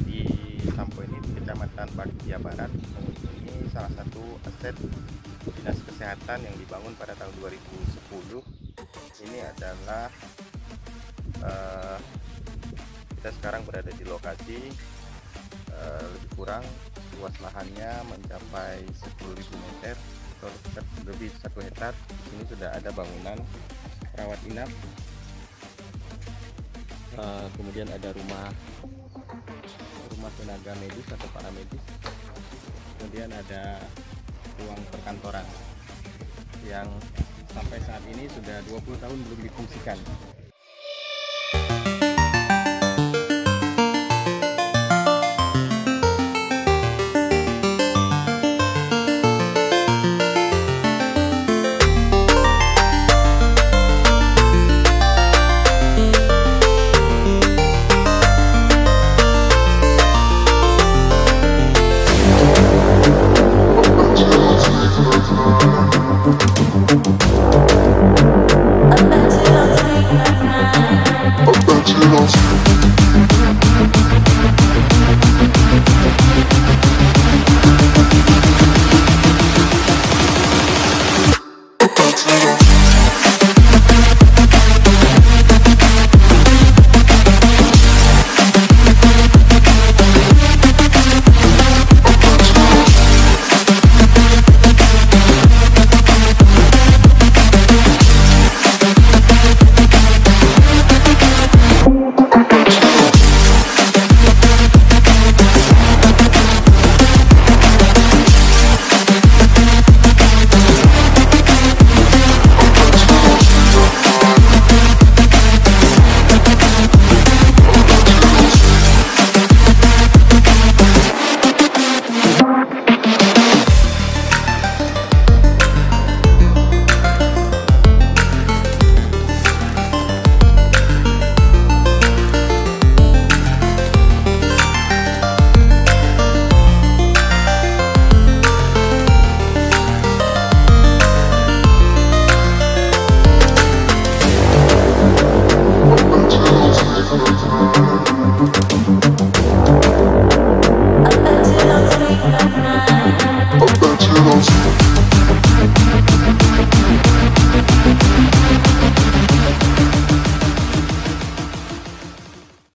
di Sampo ini di Kecamatan Bagja Barat mengunjungi salah satu aset dinas kesehatan yang dibangun pada tahun 2010. Ini adalah kita sekarang berada di lokasi, lebih kurang luas lahannya mencapai 10.000 meter atau lebih 1 hektar. Ini sudah ada bangunan rawat inap, kemudian ada rumah tenaga medis atau paramedis, kemudian ada ruang perkantoran yang sampai saat ini sudah 20 tahun belum difungsikan. I bet you don't